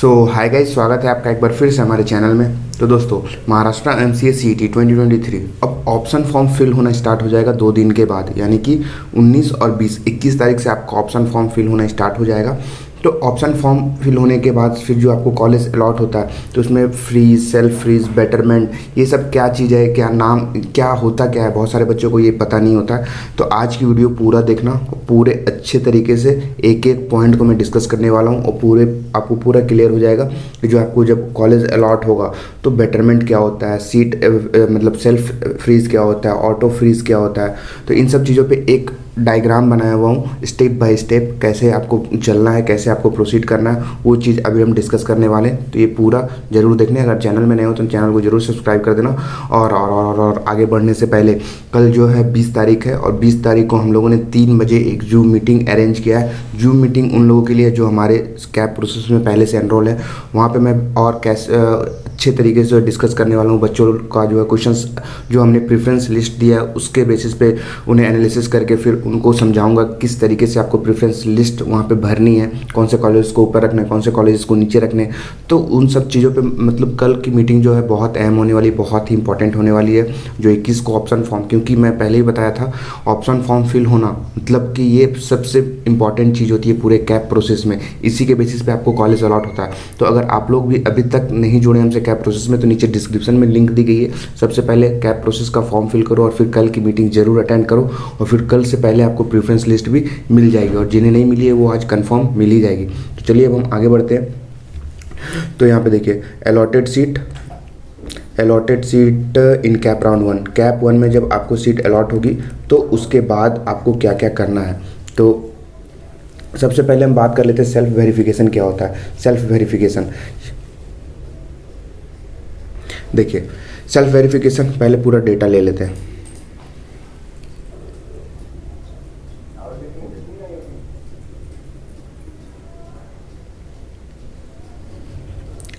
Hi guys, स्वागत है आपका एक बार फिर से हमारे चैनल में। तो दोस्तों, महाराष्ट्र एमसीए सीईटी 2023 अब ऑप्शन फॉर्म फिल होना स्टार्ट हो जाएगा 2 दिन के बाद, यानी कि 19 और 21 तारीख से आपका ऑप्शन फॉर्म फिल होना स्टार्ट हो जाएगा। तो ऑप्शन फॉर्म फिल होने के बाद फिर जो आपको कॉलेज अलॉट होता है तो उसमें फ्रीज, सेल्फ फ्रीज, बेटरमेंट, ये सब क्या चीज़ है, क्या नाम, क्या होता क्या है, बहुत सारे बच्चों को ये पता नहीं होता है। तो आज की वीडियो पूरा देखना, पूरे अच्छे तरीके से एक एक पॉइंट को मैं डिस्कस करने वाला हूँ और आपको पूरा क्लियर हो जाएगा कि जो आपको जब कॉलेज अलॉट होगा तो बेटरमेंट क्या होता है, सीट मतलब सेल्फ फ्रीज क्या होता है, ऑटो फ्रीज क्या होता है। तो इन सब चीज़ों पे एक डायग्राम बनाया हुआ हूँ, स्टेप बाय स्टेप कैसे आपको चलना है, कैसे आपको प्रोसीड करना है, वो चीज़ अभी हम डिस्कस करने वाले हैं। तो ये पूरा जरूर देखने। अगर चैनल में नए हो तो चैनल को जरूर सब्सक्राइब कर देना। और आगे बढ़ने से पहले कल जो है 20 तारीख है और 20 तारीख को हम लोगों ने 3 बजे एक जूम मीटिंग अरेंज किया है। जूम मीटिंग उन लोगों के लिए जो हमारे कैप प्रोसेस में पहले से एनरोल है। वहाँ पर मैं और कैसे अच्छे तरीके से डिस्कस करने वाला हूँ। बच्चों का जो है क्वेश्चंस जो हमने प्रेफरेंस लिस्ट दिया है उसके बेसिस पे उन्हें एनालिसिस करके फिर उनको समझाऊंगा किस तरीके से आपको प्रेफरेंस लिस्ट वहाँ पे भरनी है, कौन से कॉलेज को ऊपर रखना है, कौन से कॉलेज को नीचे रखने। तो उन सब चीज़ों पे मतलब कल की मीटिंग जो है बहुत अहम होने वाली, बहुत ही इंपॉर्टेंट होने वाली है। जो 21 को ऑप्शन फॉर्म, क्योंकि मैं पहले ही बताया था ऑप्शन फॉर्म फिल होना मतलब कि ये सबसे इंपॉर्टेंट चीज़ होती है पूरे कैप प्रोसेस में। इसी के बेसिस पे आपको कॉलेज अलॉट होता है। तो अगर आप लोग भी अभी तक नहीं जुड़े हमसे कैप प्रोसेस में तो नीचे डिस्क्रिप्शन में लिंक दी गई है। सबसे पहले कैप प्रोसेस का फॉर्म फिल करो और फिर कल की मीटिंग जरूर अटेंड करो और फिर कल से पहले आपको प्रेफरेंस लिस्ट भी मिल जाएगी और जिन्हें नहीं मिली है वो आज कंफर्म मिल ही जाएगी। तो चलिए अब हम आगे बढ़ते हैं। तो यहाँ पे देखिए अलॉटेड सीट इन कैप राउंड 1। कैप 1 में जब आपको सीट अलॉट होगी तो उसके बाद आपको क्या क्या करना है। तो सबसे पहले हम बात कर लेते हैं सेल्फ वेरिफिकेशन क्या होता है। सेल्फ वेरिफिकेशन देखिए, सेल्फ वेरिफिकेशन पहले पूरा डेटा ले लेते हैं।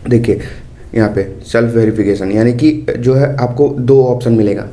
देखिए यहाँ पे सेल्फ वेरिफिकेशन यानी कि जो है आपको 2 ऑप्शन मिलेगा,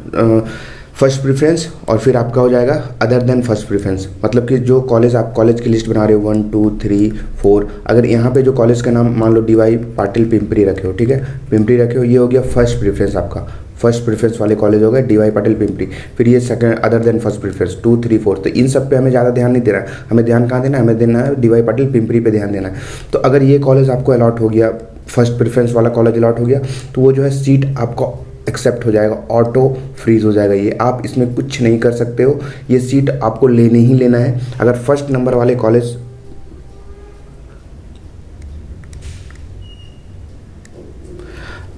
फर्स्ट प्रेफरेंस और फिर आपका हो जाएगा अदर देन फर्स्ट प्रेफरेंस। मतलब कि जो कॉलेज आप कॉलेज की लिस्ट बना रहे हो 1 2 3 4, अगर यहाँ पे जो कॉलेज का नाम मान लो DY पाटिल पिंपरी रखे हो, ठीक है, पिंपरी रखे हो, ये हो गया फर्स्ट प्रेफरेंस। आपका फर्स्ट प्रेफरेंस वाले कॉलेज हो गए DY पाटिल पिंपरी। फिर ये second other than first preference 2 3 4। तो इन सब पे हमें ज़्यादा ध्यान नहीं देना है। हमें ध्यान कहाँ देना है, हमें देना है DY पाटिल पिंपरी पे ध्यान देना है। तो अगर ये कॉलेज आपको अलॉट हो गया, फर्स्ट प्रेफरेंस वाला कॉलेज अलॉट हो गया, तो वो जो है सीट आपको एक्सेप्ट हो जाएगा, ऑटो फ्रीज हो जाएगा। ये आप इसमें कुछ नहीं कर सकते हो, ये सीट आपको लेने ही लेना है। अगर फर्स्ट नंबर वाले कॉलेज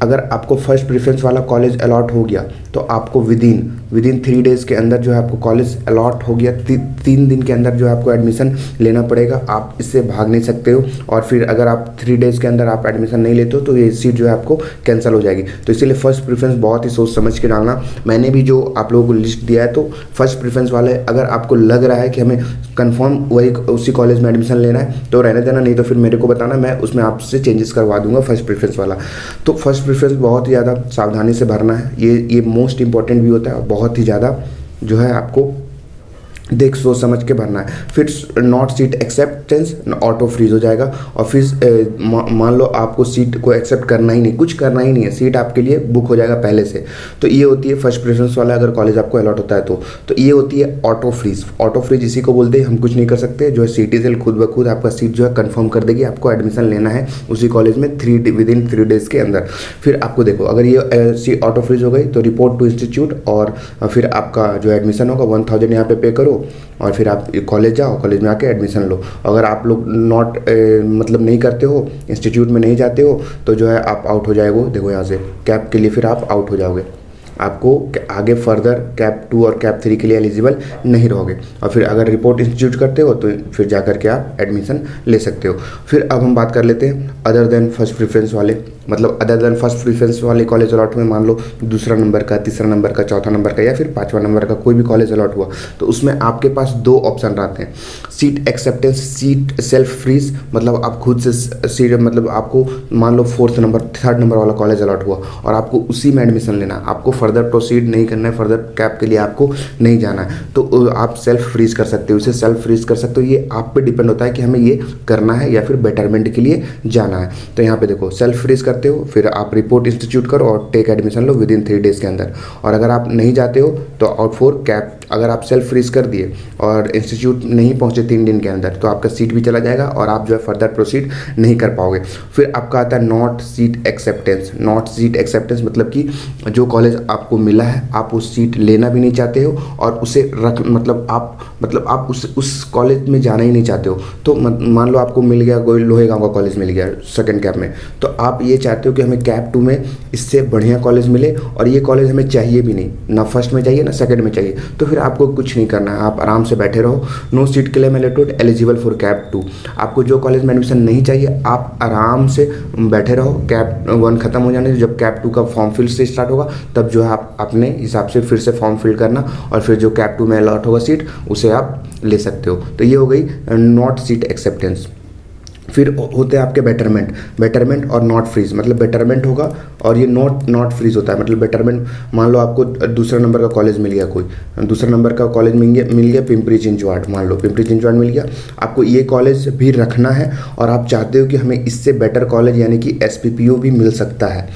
अगर आपको फर्स्ट प्रेफरेंस वाला कॉलेज अलॉट हो गया तो आपको विदिन 3 डेज़ के अंदर जो है आपको कॉलेज अलॉट हो गया, 3 दिन के अंदर जो है आपको एडमिशन लेना पड़ेगा। आप इससे भाग नहीं सकते हो। और फिर अगर आप 3 डेज़ के अंदर आप एडमिशन नहीं लेते हो तो ये सीट जो है आपको कैंसिल हो जाएगी। तो इसीलिए फर्स्ट प्रेफरेंस बहुत ही सोच समझ के डालना। मैंने भी जो आप लोगों को लिस्ट दिया है तो फर्स्ट प्रेफरेंस वाले अगर आपको लग रहा है कि हमें कन्फर्म वही उसी कॉलेज में एडमिशन लेना है तो रहने देना, नहीं तो फिर मेरे को बताना, मैं उसमें आपसे चेंजेस करवा दूंगा फर्स्ट प्रेफरेंस वाला। तो फर्स्ट प्रेफरेंस बहुत ही ज़्यादा सावधानी से भरना है। ये मोस्ट इंपॉर्टेंट भी होता है और बहुत ही ज़्यादा जो है आपको देख सोच समझ के भरना है। फिर not seat acceptance auto freeze हो जाएगा। और फिर मान लो आपको सीट को एक्सेप्ट करना ही नहीं, कुछ करना ही नहीं है, सीट आपके लिए बुक हो जाएगा पहले से। तो ये होती है फर्स्ट प्रेफरेंस वाला अगर कॉलेज आपको अलॉट होता है तो ये होती है ऑटो फ्रीज। ऑटो फ्रीज इसी को बोलते हैं, हम कुछ नहीं कर सकते। जो है सिटी सेल खुद ब खुद आपका सीट जो है कंफर्म कर देगी, आपको एडमिशन लेना है उसी कॉलेज में विदिन 3 डेज़ के अंदर। फिर आपको देखो अगर ये ऑटो फ्रीज हो गई तो रिपोर्ट टू इंस्टीट्यूट और फिर आपका जो एडमिशन होगा 1000 यहाँ पे पे करो और फिर आप कॉलेज जाओ, कॉलेज में आके एडमिशन लो। अगर आप लोग नॉट मतलब नहीं करते हो, इंस्टीट्यूट में नहीं जाते हो तो जो है आप आउट हो जाएगो। देखो यहाँ से कैप के लिए फिर आप आउट हो जाओगे, आपको आगे फर्दर कैप 2 और कैप 3 के लिए एलिजिबल नहीं रहोगे। और फिर अगर रिपोर्ट इंस्टीट्यूट करते हो तो फिर जा कर के आप एडमिशन ले सकते हो। फिर अब हम बात कर लेते हैं अदर देन फर्स्ट प्रेफरेंस वाले। मतलब अदर देन फर्स्ट प्रेफरेंस वाले कॉलेज अलॉट हुए, मान लो दूसरा नंबर का, तीसरा नंबर का, चौथा नंबर का या फिर पाँचवा नंबर का कोई भी कॉलेज अलॉट हुआ, तो उसमें आपके पास दो ऑप्शन रहते हैं, seat acceptance, seat self freeze, मतलब आप खुद से सीट, मतलब आपको मान लो फोर्थ नंबर, थर्ड नंबर वाला कॉलेज अलॉट हुआ और आपको उसी में एडमिशन लेना है, आपको फर्दर प्रोसीड नहीं करना है, फर्दर कैप के लिए आपको नहीं जाना है, तो आप सेल्फ फ्रीज कर सकते हो, इसे सेल्फ फ्रीज कर सकते हो। ये आप पे डिपेंड होता है कि हमें ये करना है या फिर बेटरमेंट के लिए जाना है। तो यहाँ पे देखो सेल्फ फ्रीज करते हो, फिर आप रिपोर्ट इंस्टीट्यूट करो और टेक एडमिशन लो विद इन 3 डेज के अंदर। और अगर आप नहीं जाते हो तो आउट फॉर कैप, अगर आप सेल्फ फ्रीज कर दिए और इंस्टीट्यूट नहीं पहुंचे 3 दिन के अंदर, तो आपका सीट भी चला जाएगा और आप जो है फर्दर प्रोसीड नहीं कर पाओगे। फिर आपका आता है not seat acceptance. Not seat acceptance मतलब कि जो कॉलेज आपको मिला है आप उस सीट लेना भी नहीं चाहते हो और उसे रख, मतलब आप उस कॉलेज में जाना ही नहीं चाहते हो। तो मान लो आपको मिल गया कोई लोहेगांव का कॉलेज मिल गया सेकंड कैप में, तो आप ये चाहते हो कि हमें कैप 2 में इससे बढ़िया कॉलेज मिले और ये कॉलेज हमें चाहिए भी नहीं, ना फर्स्ट में चाहिए ना सेकंड में चाहिए, तो फिर आपको कुछ नहीं करना है, आप आराम से बैठे रहो। No seat claim eligible eligible for CAP 2। आपको जो कॉलेज में एडमिशन नहीं चाहिए आप आराम से बैठे रहो, कैप 1 खत्म हो जाने से जब कैप 2 का फॉर्म फिल से स्टार्ट होगा तब जो है आप अपने हिसाब से फिर से फॉर्म फिल करना और फिर जो कैप 2 में अलॉट होगा सीट उसे आप ले सकते हो। तो ये हो गई नॉट सीट एक्सेप्टेंस। फिर होते हैं आपके बेटरमेंट और नॉट फ्रीज। मतलब बेटरमेंट होगा और ये नॉट फ्रीज होता है। मतलब बेटरमेंट, मान लो आपको दूसरा नंबर का कॉलेज मिल गया, कोई दूसरा नंबर का कॉलेज मिल गया पिंपरी चिंचवाड़, मान लो पिंपरी चिंचवाड़ मिल गया, आपको ये कॉलेज भी रखना है और आप चाहते हो कि हमें इससे बेटर कॉलेज यानी कि SPPO भी मिल सकता है,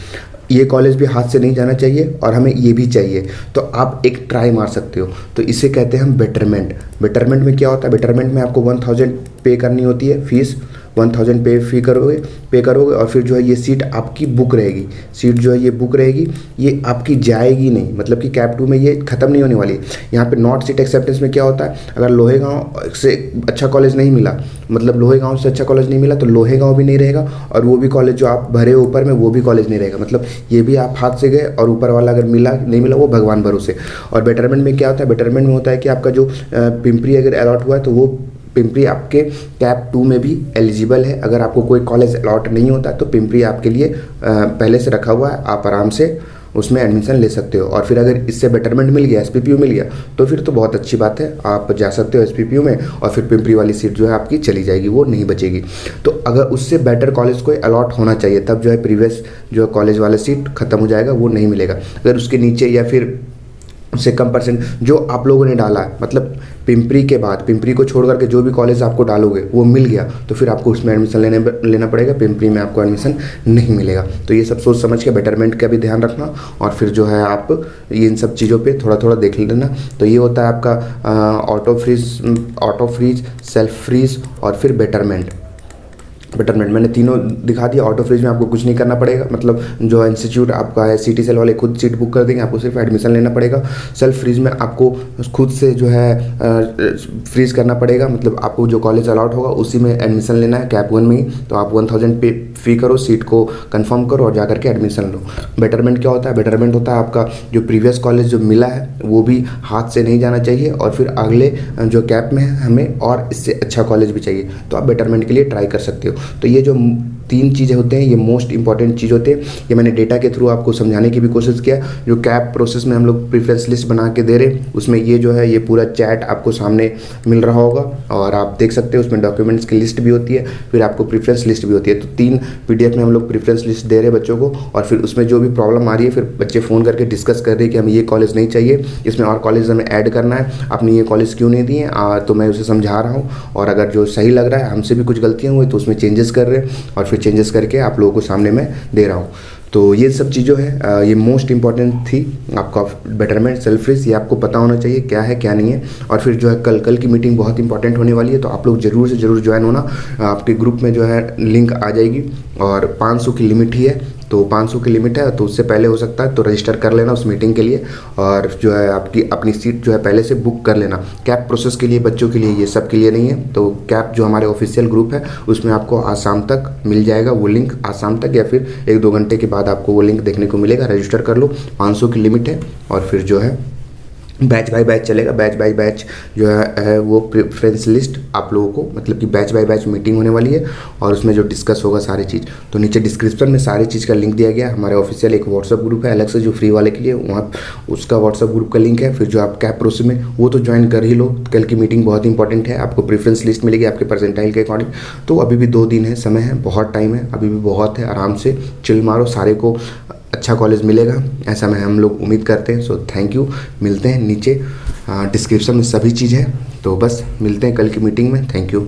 ये कॉलेज भी हाथ से नहीं जाना चाहिए और हमें ये भी चाहिए, तो आप एक ट्राई मार सकते हो। तो इसे कहते हैं हम बेटरमेंट। बेटरमेंट में क्या होता है, बेटरमेंट में आपको 1000 पे करनी होती है फीस, 1000 पे करोगे और फिर जो है ये सीट आपकी बुक रहेगी। सीट जो है ये बुक रहेगी, ये आपकी जाएगी नहीं, मतलब कि कैप 2 में ये ख़त्म नहीं होने वाली। यहाँ पे नॉट सीट एक्सेप्टेंस में क्या होता है, अगर लोहेगांव से अच्छा कॉलेज नहीं मिला, मतलब लोहेगांव से अच्छा कॉलेज नहीं मिला तो लोहेगांव भी नहीं रहेगा और वो भी कॉलेज जो आप भरे हो ऊपर में वो भी कॉलेज नहीं रहेगा। मतलब ये भी आप हाथ से गए और ऊपर वाला अगर मिला नहीं मिला वो भगवान भरोसे। और बेटरमेंट में क्या होता है, बेटरमेंट में होता है कि आपका जो पिंपरी अगर अलॉट हुआ है तो वो पिंपरी आपके कैप 2 में भी एलिजिबल है। अगर आपको कोई कॉलेज अलॉट नहीं होता तो पिंपरी आपके लिए पहले से रखा हुआ है, आप आराम से उसमें एडमिशन ले सकते हो। और फिर अगर इससे बेटरमेंट मिल गया, SPPO मिल गया, तो फिर तो बहुत अच्छी बात है, आप जा सकते हो SPPO में और फिर पिंपरी वाली सीट जो है आपकी चली जाएगी, वो नहीं बचेगी। तो अगर उससे बेटर कॉलेज को अलॉट होना चाहिए तब जो है प्रीवियस जो कॉलेज वाला सीट खत्म हो जाएगा, वो नहीं मिलेगा। अगर उसके नीचे या फिर उससे कम परसेंट जो आप लोगों ने डाला है, मतलब पिंपरी के बाद, पिंपरी को छोड़ करके जो भी कॉलेज आपको डालोगे वो मिल गया तो फिर आपको उसमें एडमिशन लेना पड़ेगा, पिंपरी में आपको एडमिशन नहीं मिलेगा। तो ये सब सोच समझ के बेटरमेंट का भी ध्यान रखना और फिर जो है आप इन सब चीज़ों पे थोड़ा थोड़ा देख लेना। तो ये होता है आपका ऑटो फ्रीज, सेल्फ फ्रीज और फिर बेटरमेंट। मैंने तीनों दिखा दिया। ऑटो फ्रीज में आपको कुछ नहीं करना पड़ेगा, मतलब जो इंस्टीट्यूट आपका है सिटी सेल वाले खुद सीट बुक कर देंगे, आपको सिर्फ एडमिशन लेना पड़ेगा। सेल्फ फ्रीज में आपको खुद से जो है फ्रीज करना पड़ेगा, मतलब आपको जो कॉलेज अलॉट होगा उसी में एडमिशन लेना है कैप 1 में ही, तो आप 1000 पे फी करो, सीट को कंफर्म करो और जा करके एडमिशन लो। बेटरमेंट क्या होता है, बेटरमेंट होता है आपका जो प्रीवियस कॉलेज जो मिला है वो भी हाथ से नहीं जाना चाहिए और फिर अगले जो कैप में है हमें और इससे अच्छा कॉलेज भी चाहिए, तो आप बेटरमेंट के लिए ट्राई कर सकते हो। तो ये जो 3 चीज़ें होते हैं ये मोस्ट इंपॉर्टेंट चीज़ होते हैं। ये मैंने डेटा के थ्रू आपको समझाने की भी कोशिश किया। जो कैप प्रोसेस में हम लोग प्रेफरेंस लिस्ट बना के दे रहे उसमें ये जो है ये पूरा चैट आपको सामने मिल रहा होगा और आप देख सकते हो, उसमें डॉक्यूमेंट्स की लिस्ट भी होती है, फिर आपको प्रेफरेंस लिस्ट भी होती है। तो 3 PDF में हम लोग प्रेफरेंस लिस्ट दे रहे हैं बच्चों को और फिर उसमें जो भी प्रॉब्लम आ रही है फिर बच्चे फ़ोन करके डिस्कस कर रहे हैं कि हमें ये कॉलेज नहीं चाहिए, इसमें और कॉलेज हमें ऐड करना है, आपने ये कॉलेज क्यों नहीं दिए, तो मैं उसे समझा रहा हूँ और अगर जो सही लग रहा है, हमसे भी कुछ गलतियाँ हुई तो उसमें चेंजेस कर रहे हैं और फिर चेंजेस करके आप लोगों को सामने में दे रहा हूँ। तो ये सब चीज़ों है, ये मोस्ट इंपॉर्टेंट थी आपका बेटरमेंट, सेल्फ फ्रीज, ये आपको पता होना चाहिए क्या है क्या नहीं है। और फिर जो है कल की मीटिंग बहुत इंपॉर्टेंट होने वाली है, तो आप लोग जरूर से जरूर ज्वाइन होना। आपके ग्रुप में जो है लिंक आ जाएगी और 500 की लिमिट ही है, तो 500 की लिमिट है, तो उससे पहले हो सकता है तो रजिस्टर कर लेना उस मीटिंग के लिए और जो है आपकी अपनी सीट जो है पहले से बुक कर लेना। कैप प्रोसेस के लिए बच्चों के लिए, ये सब के लिए नहीं है। तो कैप जो हमारे ऑफिशियल ग्रुप है उसमें आपको आज शाम तक मिल जाएगा वो लिंक, आज शाम तक या फिर 1-2 घंटे के बाद आपको वो लिंक देखने को मिलेगा। रजिस्टर कर लो, 500 की लिमिट है और फिर जो है बैच बाय बैच चलेगा। बैच बाय बैच जो है वो प्रेफरेंस लिस्ट आप लोगों को, मतलब कि बैच बाय बैच मीटिंग होने वाली है और उसमें जो डिस्कस होगा सारी चीज़, तो नीचे डिस्क्रिप्शन में सारी चीज़ का लिंक दिया गया है। हमारे ऑफिशियल एक व्हाट्सअप ग्रुप है अलग से जो फ्री वाले के लिए, वहाँ उसका व्हाट्सअप ग्रुप का लिंक है। फिर जो आप कैप प्रोसेस में वो तो ज्वाइन कर ही लो, कल की मीटिंग बहुत इंपॉर्टेंट है, आपको प्रेफरेंस लिस्ट मिलेगी आपके परसेंटाइल के अकॉर्डिंग। तो अभी भी 2 दिन है, समय है, बहुत टाइम है, अभी भी बहुत है, आराम से चिल मारो, सारे को अच्छा कॉलेज मिलेगा ऐसा मैं हम लोग उम्मीद करते हैं। सो थैंक यू, मिलते हैं नीचे डिस्क्रिप्शन में सभी चीज़ है, तो बस मिलते हैं कल की मीटिंग में। Thank you.